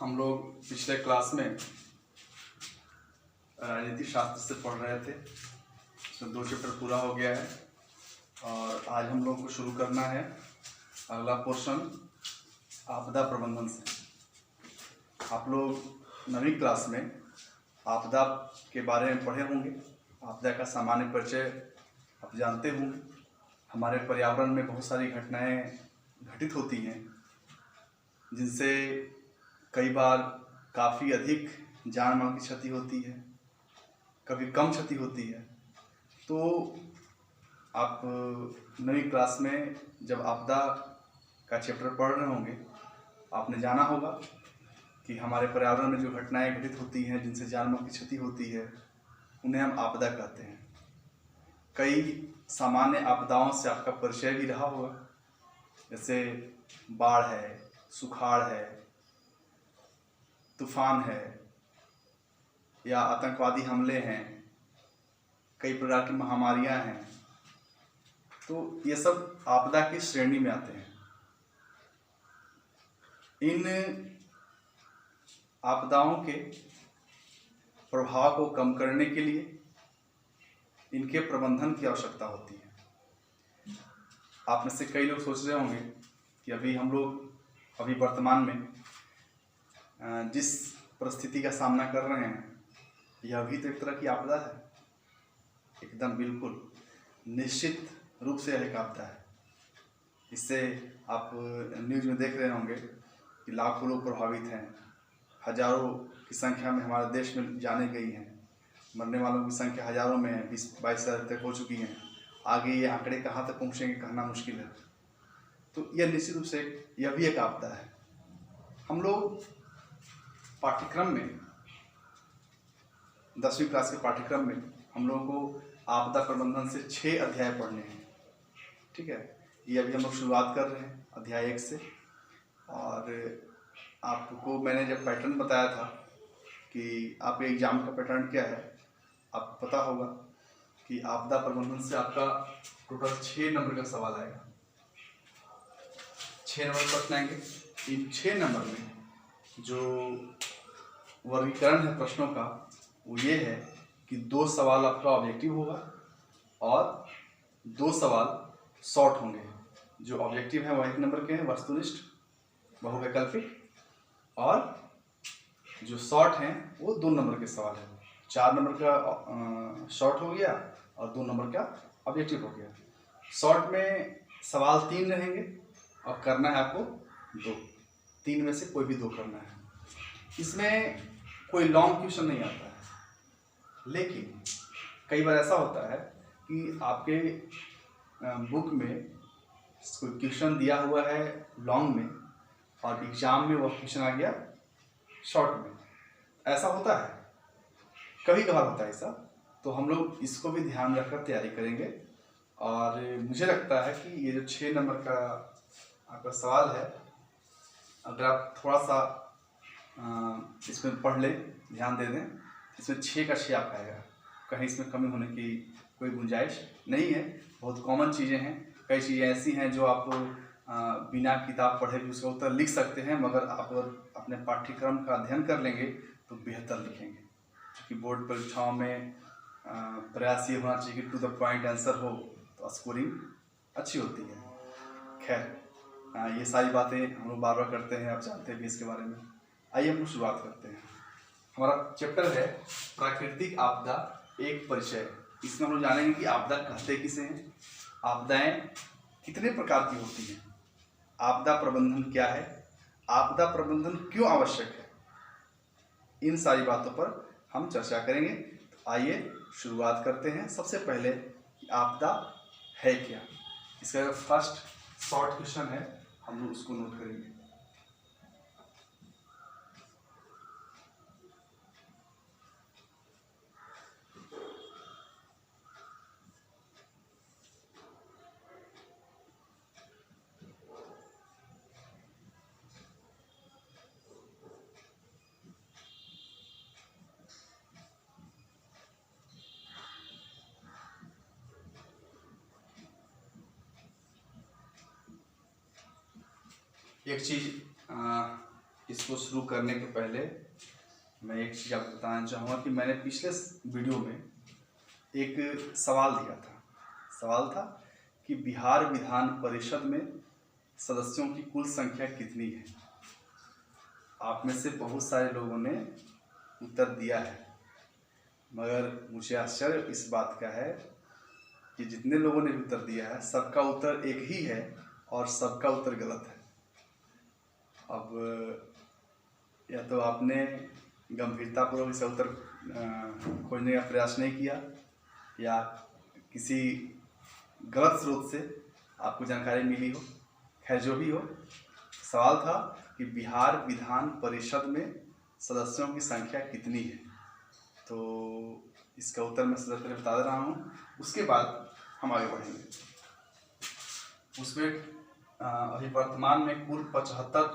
हम लोग पिछले क्लास में राजनीति शास्त्र से पढ़ रहे थे। उसमें 2 चैप्टर पूरा हो गया है और आज हम लोग को शुरू करना है अगला पोर्शन आपदा प्रबंधन से। आप लोग 9वीं क्लास में आपदा के बारे में पढ़े होंगे। आपदा का सामान्य परिचय आप जानते होंगे। हमारे पर्यावरण में बहुत सारी घटनाएं घटित होती हैं जिनसे कई बार काफ़ी अधिक जान माल की क्षति होती है, कभी कम क्षति होती है। तो आप 9वीं क्लास में जब आपदा का चैप्टर पढ़ रहे होंगे, आपने जाना होगा कि हमारे पर्यावरण में जो घटनाएं घटित होती हैं जिनसे जान माल की क्षति होती है उन्हें हम आपदा कहते हैं। कई सामान्य आपदाओं से आपका परिचय भी रहा होगा, जैसे बाढ़ है, सुखाड़ है, तूफान है या आतंकवादी हमले हैं, कई प्रकार की महामारियां हैं। तो ये सब आपदा की श्रेणी में आते हैं। इन आपदाओं के प्रभाव को कम करने के लिए इनके प्रबंधन की आवश्यकता होती है। आप में से कई लोग सोच रहे होंगे कि अभी हम लोग वर्तमान में जिस परिस्थिति का सामना कर रहे हैं यह भी तो एक तरह की आपदा है। एकदम बिल्कुल निश्चित रूप से यह एक आपदा है। इससे आप न्यूज़ में देख रहे होंगे कि लाखों लोग प्रभावित हैं, हजारों की संख्या में हमारे देश में जाने गई हैं, मरने वालों की संख्या हजारों में है, 20-22 हज़ार तक हो चुकी हैं। आगे ये आंकड़े कहाँ तक पहुँचेंगे कहना मुश्किल है। तो यह निश्चित रूप से यह भी एक आपदा है। हम लोग पाठ्यक्रम में 10वीं क्लास के पाठ्यक्रम में हम लोगों को आपदा प्रबंधन से 6 अध्याय पढ़ने हैं। ठीक है, ये अभी हम लोग शुरुआत कर रहे हैं अध्याय 1 से। और आपको मैंने जब पैटर्न बताया था कि आपके एग्जाम का पैटर्न क्या है, आपको पता होगा कि आपदा प्रबंधन से आपका टोटल 6 नंबर का सवाल आएगा। 6 नंबर प्रश्न आएंगे। इन 6 नंबर में जो वर्गीकरण है प्रश्नों का वो ये है कि 2 सवाल आपका ऑब्जेक्टिव होगा और 2 सवाल शॉर्ट होंगे। जो ऑब्जेक्टिव है वह 1 नंबर के हैं, वस्तुनिष्ठ, बहुवैकल्पिक, और जो शॉर्ट हैं वो 2 नंबर के सवाल हैं। 4 नंबर का शॉर्ट हो गया और 2 नंबर का ऑब्जेक्टिव हो गया। शॉर्ट में सवाल 3 रहेंगे और करना है आपको 2। 3 में से कोई भी 2 करना है। इसमें कोई लॉन्ग क्वेश्चन नहीं आता है, लेकिन कई बार ऐसा होता है कि आपके बुक में कोई क्वेश्चन दिया हुआ है लॉन्ग में और एग्जाम में वह क्वेश्चन आ गया शॉर्ट में। ऐसा होता है, कभी कभार होता है ऐसा। तो हम लोग इसको भी ध्यान रखकर तैयारी करेंगे। और मुझे लगता है कि ये जो 6 नंबर का आपका सवाल है, अगर आप थोड़ा सा इसमें पढ़ लें, ध्यान दे दें, इसमें 6 का 6 आप आएगा। कहीं इसमें कमी होने की कोई गुंजाइश नहीं है। बहुत कॉमन चीज़ें हैं। कई चीज़ें ऐसी हैं जो आप बिना किताब पढ़े भी उसका उत्तर लिख सकते हैं, मगर आप अगर अपने पाठ्यक्रम का अध्ययन कर लेंगे तो बेहतर लिखेंगे। क्योंकि बोर्ड परीक्षाओं में प्रयास ये होना चाहिए कि टू द पॉइंट आंसर हो तो स्कोरिंग अच्छी होती है। खैर, ये सारी बातें हम लोग बार बार करते हैं, आप जानते भी इसके बारे में। आइए हम लोग शुरुआत करते हैं। हमारा चैप्टर है प्राकृतिक आपदा एक परिचय। इसमें हम लोग जानेंगे कि आपदा कहते किसे हैं, आपदाएं कितने प्रकार की होती हैं, आपदा प्रबंधन क्या है, आपदा प्रबंधन क्यों आवश्यक है। इन सारी बातों पर हम चर्चा करेंगे। तो आइए शुरुआत करते हैं। सबसे पहले कि आपदा है क्या। इसका फर्स्ट शॉर्ट क्वेश्चन है, हम लोग उसको नोट करेंगे। एक चीज़ इसको शुरू करने के पहले मैं एक चीज़ आपको बताना चाहूँगा कि मैंने पिछले वीडियो में एक सवाल दिया था। सवाल था कि बिहार विधान परिषद में सदस्यों की कुल संख्या कितनी है। आप में से बहुत सारे लोगों ने उत्तर दिया है, मगर मुझे आश्चर्य इस बात का है कि जितने लोगों ने उत्तर दिया है सबका उत्तर एक ही है और सबका उत्तर गलत है। अब या तो आपने गंभीरतापूर्वक इसका उत्तर खोजने का प्रयास नहीं किया, या किसी गलत स्रोत से आपको जानकारी मिली हो। खैर, जो भी हो, सवाल था कि बिहार विधान परिषद में सदस्यों की संख्या कितनी है। तो इसका उत्तर मैं सबसे पहले बता दे रहा हूँ, उसके बाद हम आगे बढ़ेंगे। उसमें अभी वर्तमान में कुल 75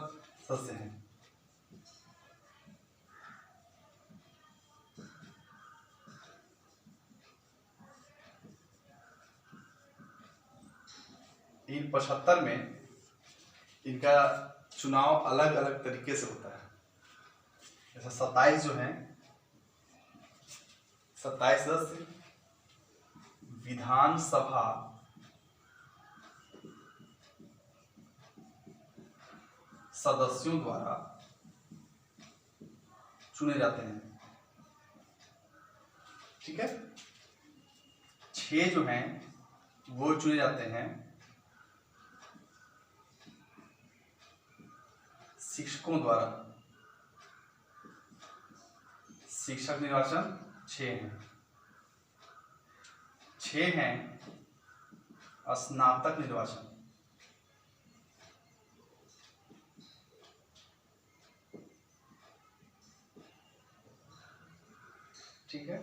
सदस्य हैं। इन 75 में इनका चुनाव अलग अलग तरीके से होता है। जैसे 27 जो हैं, 27 सदस्य विधानसभा सदस्यों द्वारा चुने जाते हैं। ठीक है। 6 जो हैं वो चुने जाते हैं शिक्षकों द्वारा। शिक्षक निर्वाचन 6 हैं। 6 हैं स्नातक निर्वाचन। ठीक है।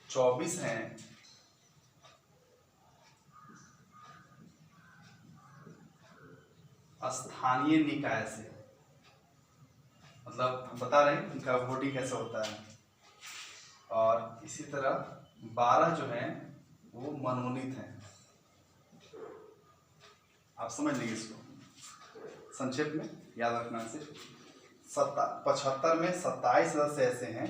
24 हैं स्थानीय निकाय से, मतलब हम बता रहे हैं उनका वोटिंग कैसे होता है। और इसी तरह 12 जो हैं वो मनोनीत हैं। आप समझ लीजिए इसको संक्षेप में याद रखना से। 75 में 27 सदस्य ऐसे हैं,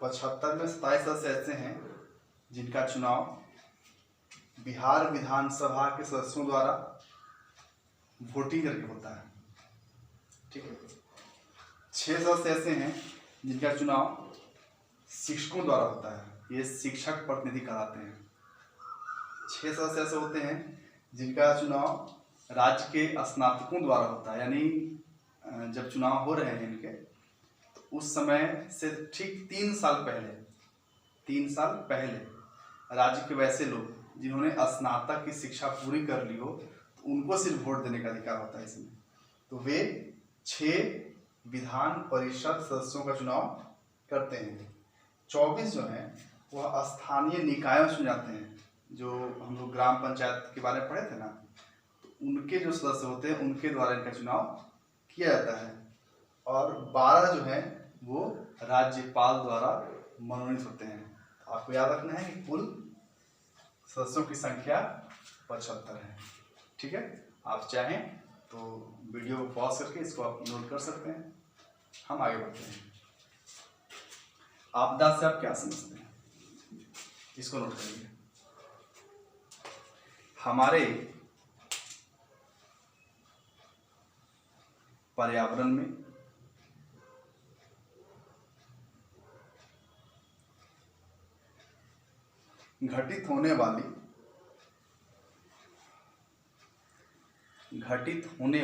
75 में 27 सदस्य ऐसे हैं जिनका चुनाव बिहार विधानसभा के सदस्यों द्वारा वोटिंग करके होता है। ठीक है। 6 सदस्य ऐसे हैं जिनका चुनाव शिक्षकों द्वारा होता है। ये शिक्षक प्रतिनिधि कहलाते हैं। 6 सदस्य ऐसे होते हैं जिनका चुनाव राज्य के स्नातकों द्वारा होता है। यानी जब चुनाव हो रहे हैं इनके, तो उस समय से ठीक 3 साल पहले राज्य के वैसे लोग जिन्होंने स्नातक की शिक्षा पूरी कर ली हो, तो उनको सिर्फ वोट देने का अधिकार होता है इसमें। तो वे 6 विधान परिषद सदस्यों का चुनाव करते हैं। 24 जो हैं वह स्थानीय निकायों से जाते हैं। जो हम लोग ग्राम पंचायत के बारे में पढ़े थे ना, तो उनके जो सदस्य होते हैं उनके द्वारा इनका चुनाव किया जाता है। और 12 जो हैं वो राज्यपाल द्वारा मनोनीत होते हैं। तो आपको याद रखना है कि कुल सदस्यों की संख्या 75 है। ठीक है। आप चाहें तो वीडियो को पॉज करके इसको आप नोट कर सकते हैं। हम आगे बढ़ते हैं। आपदा से आप क्या समझते हैं, इसको नोट करिए। हमारे पर्यावरण में घटित होने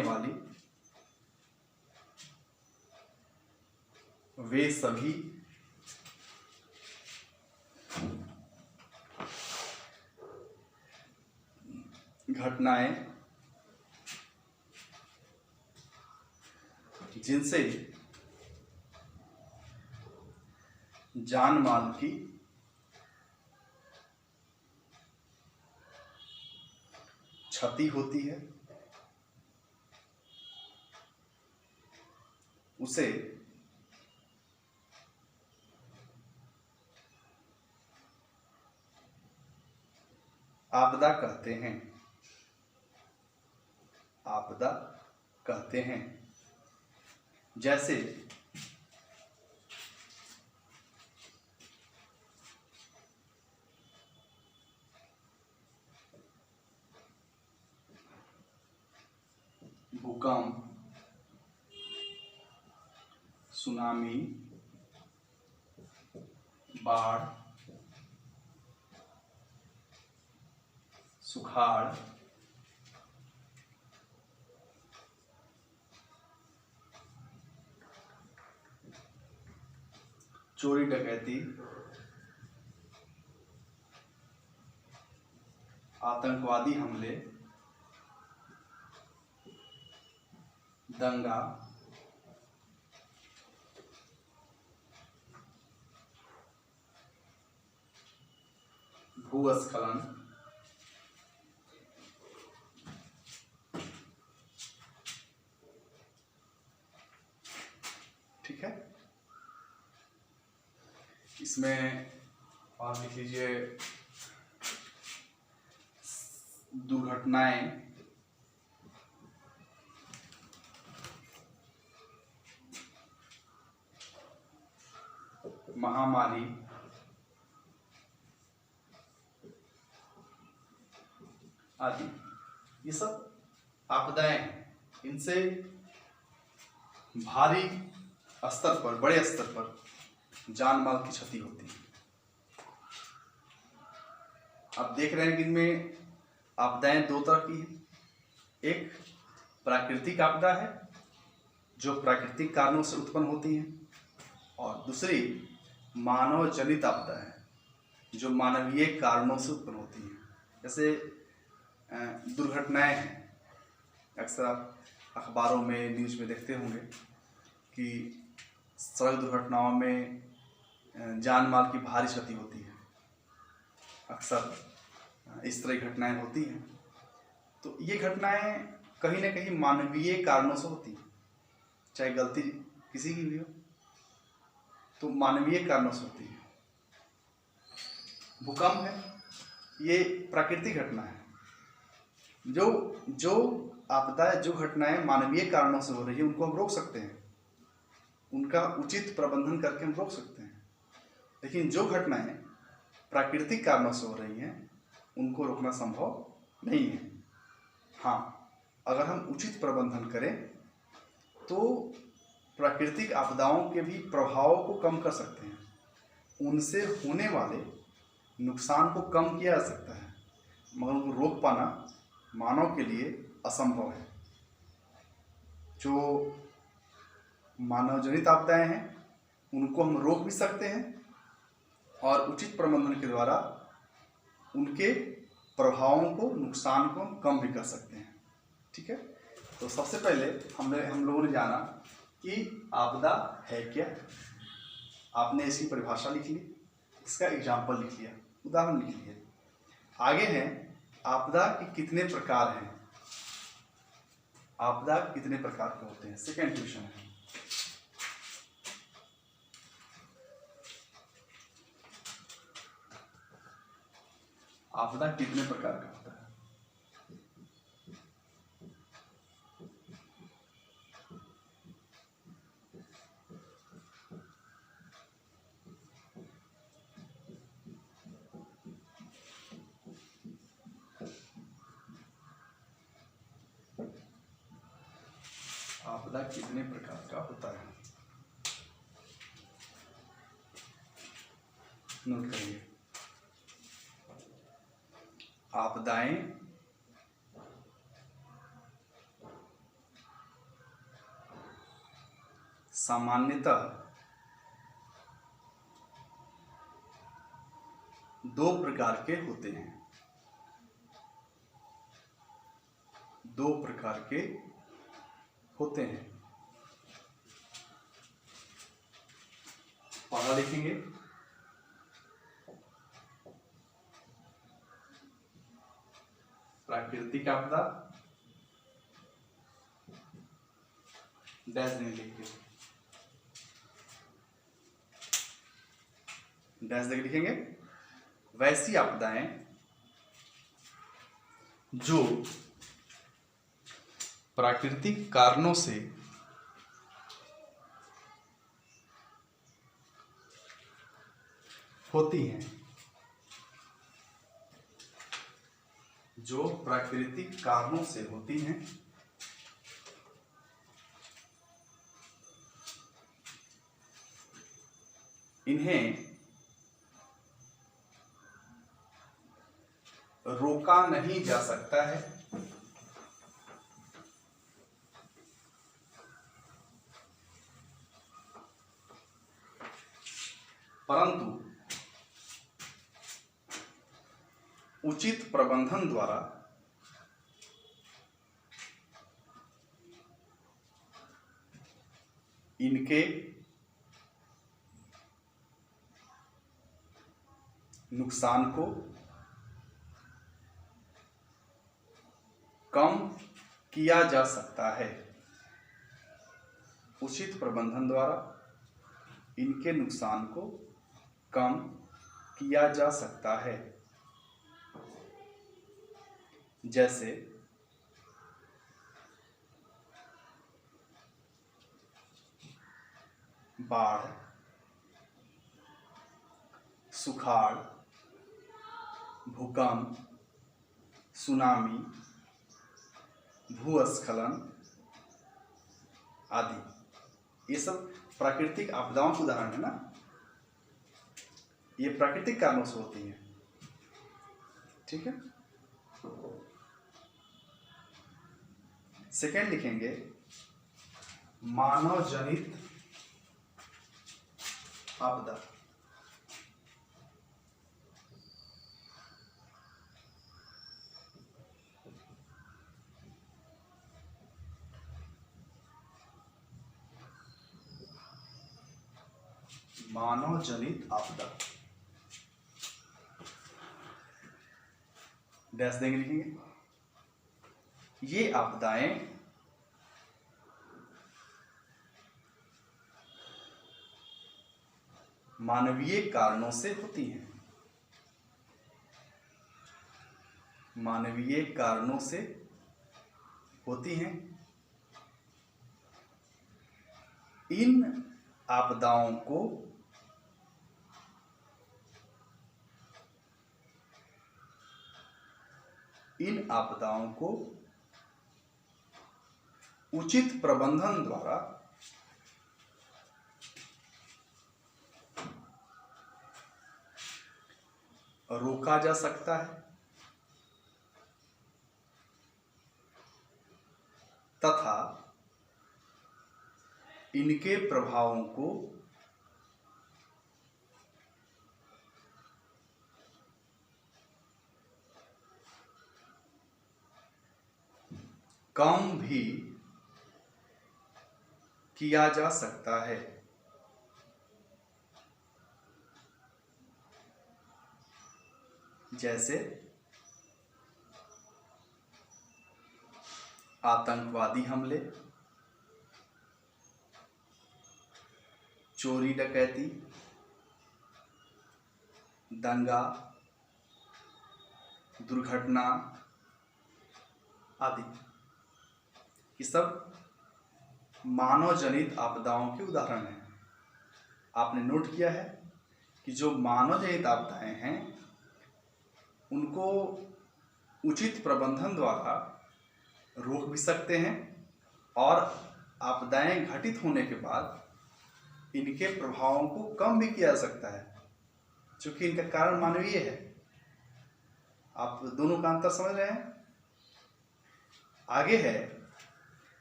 वाली वे सभी घटनाएं जिनसे जान माल की क्षति होती है, उसे आपदा कहते हैं। आपदा कहते हैं। जैसे भूकंप, सुनामी, बाढ़, सुखाड़, चोरी डकैती, आतंकवादी हमले, दंगा, भूस्खलन, ठीक है। इसमें और लिख लीजिए दुर्घटनाएं, महामारी, आदि, ये सब आपदाएं हैं। इनसे भारी स्तर पर, बड़े स्तर पर जान माल की क्षति होती है। आप देख रहे हैं कि इनमें आपदाएं दो तरह की हैं। एक प्राकृतिक आपदा है जो प्राकृतिक कारणों से उत्पन्न होती है, और दूसरी मानव जनित आपदा है जो मानवीय कारणों से उत्पन्न होती है। जैसे दुर्घटनाएं हैं, अक्सर आप अखबारों में, न्यूज़ में देखते होंगे कि सड़क दुर्घटनाओं में जान माल की भारी क्षति होती है। अक्सर इस तरह की घटनाएं होती हैं। तो ये घटनाएं कहीं ना कहीं मानवीय कारणों से होती हैं, चाहे गलती किसी की भी हो, तो मानवीय कारणों से होती है। भूकंप है, ये प्राकृतिक घटना है। जो आपदा, जो घटनाएं मानवीय कारणों से हो रही है उनको हम रोक सकते हैं, उनका उचित प्रबंधन करके हम रोक सकते हैं। लेकिन जो घटनाएं प्राकृतिक कारणों से हो रही हैं उनको रोकना संभव नहीं है। हाँ, अगर हम उचित प्रबंधन करें तो प्राकृतिक आपदाओं के भी प्रभावों को कम कर सकते हैं, उनसे होने वाले नुकसान को कम किया जा सकता है, मगर उनको रोक पाना मानव के लिए असंभव है। जो मानव जनित आपदाएं हैं उनको हम रोक भी सकते हैं और उचित प्रबंधन के द्वारा उनके प्रभावों को, नुकसान को कम भी कर सकते हैं। ठीक है, तो सबसे पहले हम लोगों ने जाना कि आपदा है क्या। आपने इसकी परिभाषा लिख ली, इसका एग्जाम्पल लिख लिया, उदाहरण लिख लिया। आगे है आपदा के कितने प्रकार हैं। आपदा कितने प्रकार के होते हैं, सेकेंड क्वेश्चन है। आपदा कितने प्रकार का होता है। आपदा कितने प्रकार का होता है, नोट करिए। आपदाएं सामान्यतः दो प्रकार के होते हैं। दो प्रकार के होते हैं। पढ़ा लिखेंगे। प्राकृतिक आपदा, डैश नहीं लिखेंगे, डैश देख लिखेंगे। वैसी आपदाएं जो प्राकृतिक कारणों से होती हैं, जो प्राकृतिक कारणों से होती हैं, इन्हें रोका नहीं जा सकता है, परंतु उचित प्रबंधन द्वारा इनके नुकसान को कम किया जा सकता है। उचित प्रबंधन द्वारा इनके नुकसान को कम किया जा सकता है, जैसे बाढ़, सुखाड़, भूकंप, सुनामी, भूस्खलन आदि। ये सब प्राकृतिक आपदाओं के उदाहरण है ना, ये प्राकृतिक कारणों से होती हैं। ठीक है, सेकेंड लिखेंगे मानव जनित आपदा। मानव जनित आपदा, डैश देंगे, लिखेंगे ये आपदाएं मानवीय कारणों से होती हैं, मानवीय कारणों से होती हैं। इन आपदाओं को उचित प्रबंधन द्वारा रोका जा सकता है तथा इनके प्रभावों को कम भी किया जा सकता है, जैसे आतंकवादी हमले, चोरी डकैती, दंगा, दुर्घटना आदि। ये सब मानव जनित आपदाओं के उदाहरण हैं। आपने नोट किया है कि जो मानव जनित आपदाएं हैं उनको उचित प्रबंधन द्वारा रोक भी सकते हैं और आपदाएं घटित होने के बाद इनके प्रभावों को कम भी किया जा सकता है, क्योंकि इनका कारण मानवीय है। आप दोनों का अंतर समझ रहे हैं। आगे है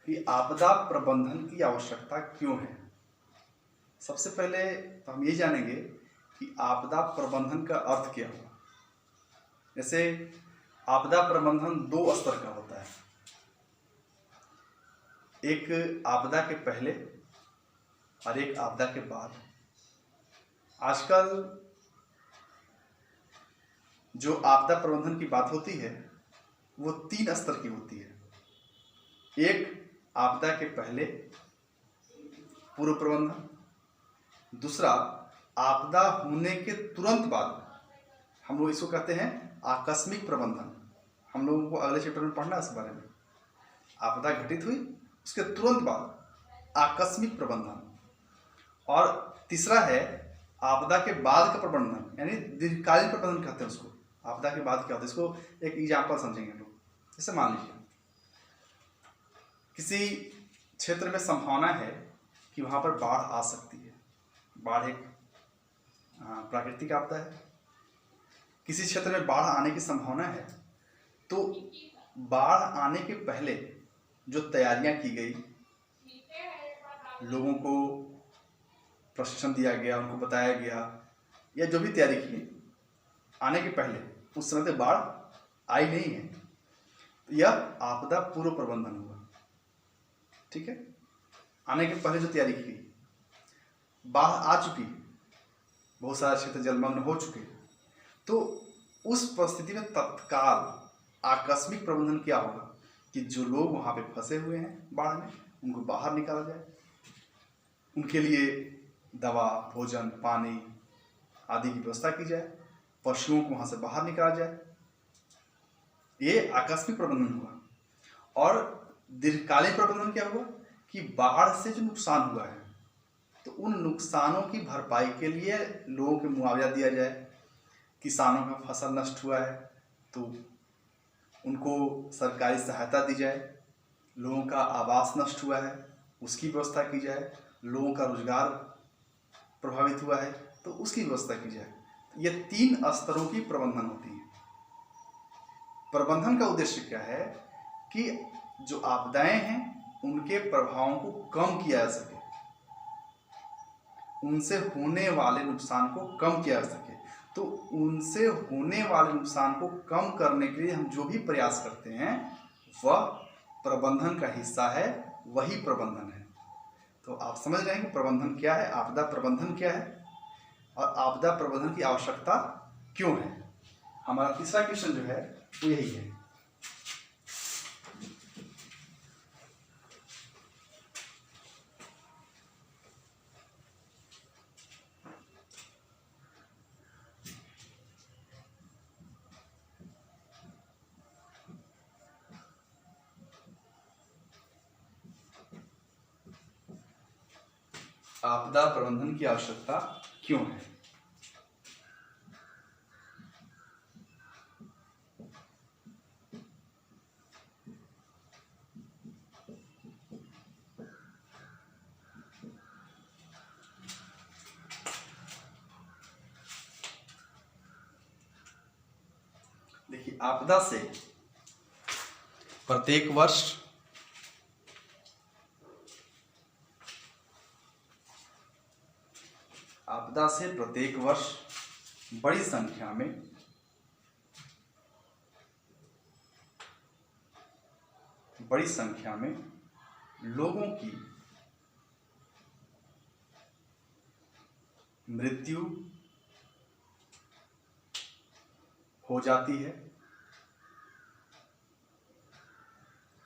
कि आपदा प्रबंधन की आवश्यकता क्यों है। सबसे पहले तो हम ये जानेंगे कि आपदा प्रबंधन का अर्थ क्या हुआ। जैसे आपदा प्रबंधन दो स्तर का होता है, एक आपदा के पहले और एक आपदा के बाद। आजकल जो आपदा प्रबंधन की बात होती है वो 3 स्तर की होती है। एक आपदा के पहले पूर्व प्रबंधन, दूसरा आपदा होने के तुरंत बाद, हम लोग इसको कहते हैं आकस्मिक प्रबंधन। हम लोगों को अगले चैप्टर में पढ़ना है इस बारे में। आपदा घटित हुई, उसके तुरंत बाद आकस्मिक प्रबंधन, और तीसरा है आपदा के बाद का प्रबंधन, यानी दीर्घकालीन प्रबंधन कहते हैं उसको। आपदा के बाद क्या होता है, इसको एक एग्जाम्पल समझेंगे लोग। जैसे मान लीजिए किसी क्षेत्र में संभावना है कि वहाँ पर बाढ़ आ सकती है। बाढ़ एक प्राकृतिक आपदा है। किसी क्षेत्र में बाढ़ आने की संभावना है, तो बाढ़ आने के पहले जो तैयारियां की गई, लोगों को प्रशिक्षण दिया गया, उनको बताया गया, या जो भी तैयारी की आने के पहले, उस समय तक बाढ़ आई नहीं है, तो यह आपदा पूर्व प्रबंधन हुआ। ठीक है, आने के पहले जो तैयारी की, बाढ़ आ चुकी, बहुत सारे क्षेत्र जलमग्न हो चुके, तो उस परिस्थिति में तत्काल आकस्मिक प्रबंधन क्या होगा कि जो लोग वहाँ पे फंसे हुए हैं बाढ़ में, उनको बाहर निकाला जाए, उनके लिए दवा, भोजन, पानी आदि की व्यवस्था की जाए, पशुओं को वहाँ से बाहर निकाला जाए। ये आकस्मिक प्रबंधन हुआ। और दीर्घकालीन प्रबंधन क्या हुआ कि बाढ़ से जो नुकसान हुआ है, तो उन नुकसानों की भरपाई के लिए लोगों को मुआवजा दिया जाए। किसानों का फसल नष्ट हुआ है तो उनको सरकारी सहायता दी जाए। लोगों का आवास नष्ट हुआ है, उसकी व्यवस्था की जाए। लोगों का रोजगार प्रभावित हुआ है तो उसकी व्यवस्था की जाए। ये 3 स्तरों की प्रबंधन होती है। प्रबंधन का उद्देश्य क्या है कि जो आपदाएं हैं उनके प्रभावों को कम किया जा सके, उनसे होने वाले नुकसान को कम किया जा सके। तो उनसे होने वाले नुकसान को कम करने के लिए हम जो भी प्रयास करते हैं वह प्रबंधन का हिस्सा है, वही प्रबंधन है। तो आप समझ रहे हैं कि प्रबंधन क्या है, आपदा प्रबंधन क्या है, और आपदा प्रबंधन की आवश्यकता क्यों है। हमारा तीसरा क्वेश्चन जो है वो यही है। आपदा प्रबंधन की आवश्यकता क्यों है। देखिए, आपदा से प्रत्येक वर्ष बड़ी संख्या में लोगों की मृत्यु हो जाती है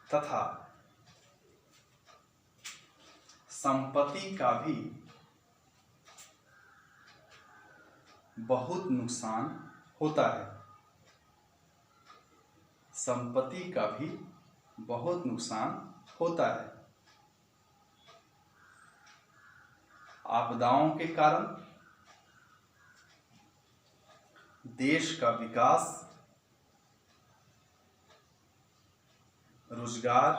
तथा संपत्ति का भी बहुत नुकसान होता है। संपत्ति का भी बहुत नुकसान होता है। आपदाओं के कारण देश का विकास, रोजगार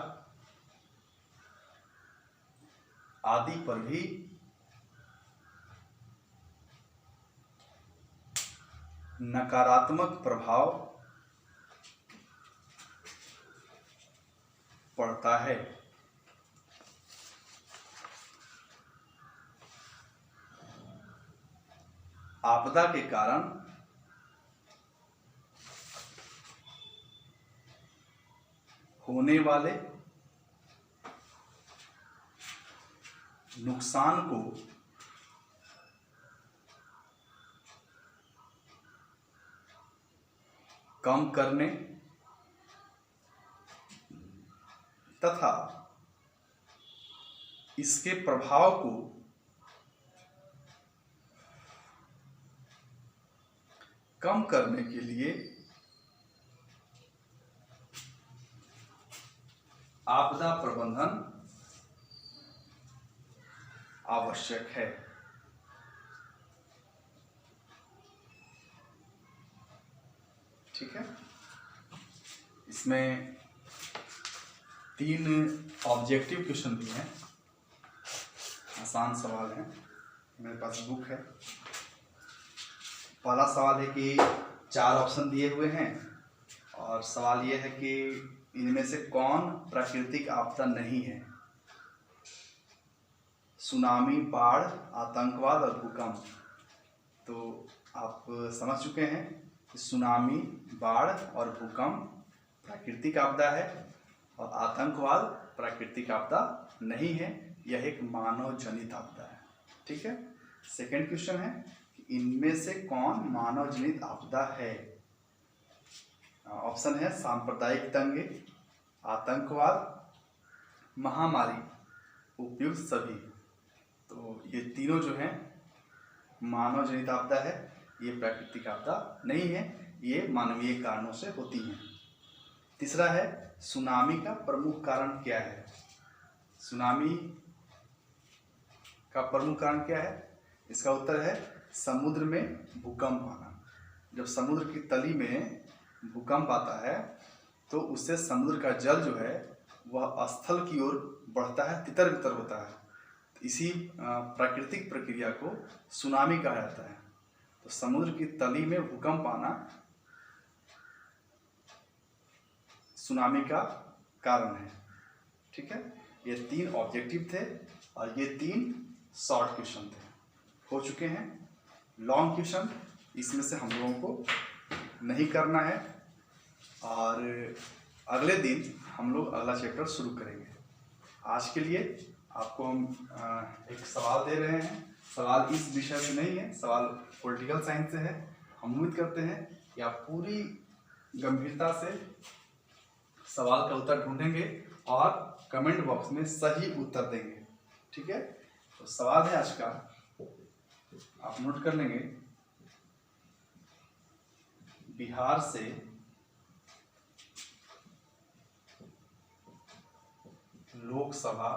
आदि पर भी नकारात्मक प्रभाव पड़ता है। आपदा के कारण होने वाले नुकसान को कम करने तथा इसके प्रभाव को कम करने के लिए आपदा प्रबंधन आवश्यक है। ठीक है, इसमें 3 ऑब्जेक्टिव क्वेश्चन भी हैं, आसान सवाल हैं। मेरे पास बुक है। पहला सवाल है कि 4 ऑप्शन दिए हुए हैं और सवाल ये है कि इनमें से कौन प्राकृतिक आपदा नहीं है। सुनामी, बाढ़, आतंकवाद और भूकंप। तो आप समझ चुके हैं कि सुनामी, बाढ़ और भूकंप प्राकृतिक आपदा है और आतंकवाद प्राकृतिक आपदा नहीं है, यह एक मानव जनित आपदा है। ठीक है, सेकंड क्वेश्चन है कि इनमें से कौन मानव जनित आपदा है। ऑप्शन है सांप्रदायिक दंगे, आतंकवाद, महामारी, उपयुक्त सभी। तो ये तीनों जो हैं मानव जनित आपदा है, ये प्राकृतिक आपदा नहीं है, ये मानवीय कारणों से होती हैं। तीसरा है सुनामी का प्रमुख कारण क्या है। सुनामी का प्रमुख कारण क्या है, इसका उत्तर है समुद्र में भूकंप आना। जब समुद्र की तली में भूकंप आता है तो उससे समुद्र का जल जो है वह स्थल की ओर बढ़ता है, तितर बितर होता है। इसी प्राकृतिक प्रक्रिया को सुनामी कहा जाता है। तो समुद्र की तली में भूकंप आना सुनामी का कारण है। ठीक है, ये 3 ऑब्जेक्टिव थे और ये 3 शॉर्ट क्वेश्चन थे, हो चुके हैं। लॉन्ग क्वेश्चन इसमें से हम लोगों को नहीं करना है और अगले दिन हम लोग अगला चैप्टर शुरू करेंगे। आज के लिए आपको हम एक सवाल दे रहे हैं। सवाल इस विषय से नहीं है, सवाल पॉलिटिकल साइंस से है। हम उम्मीद करते हैं कि आप पूरी गंभीरता से सवाल का उत्तर ढूंढेंगे और कमेंट बॉक्स में सही उत्तर देंगे। ठीक है, तो सवाल है आज का, आप नोट कर लेंगे। बिहार से लोकसभा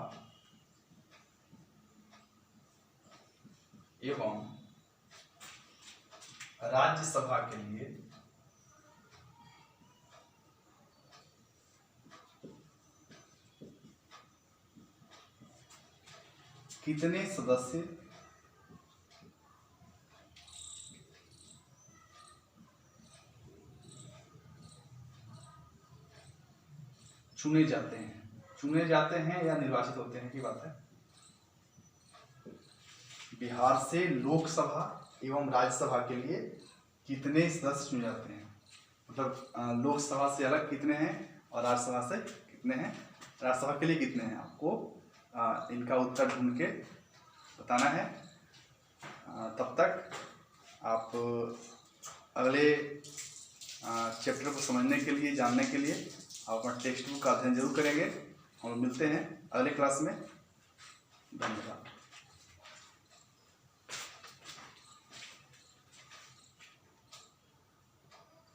एवं राज्यसभा के लिए कितने सदस्य चुने जाते हैं। चुने जाते हैं या निर्वाचित होते हैं की बात है। बिहार से लोकसभा एवं राज्यसभा के लिए कितने सदस्य चुने जाते हैं, मतलब लोकसभा से अलग कितने हैं और राज्यसभा से कितने हैं, राज्यसभा के लिए कितने हैं, आपको इनका उत्तर ढूंढ के बताना है। तब तक आप अगले चैप्टर को समझने के लिए, जानने के लिए आप अपना टेक्स्ट बुक का अध्ययन जरूर करेंगे। हम मिलते हैं अगले क्लास में। धन्यवाद।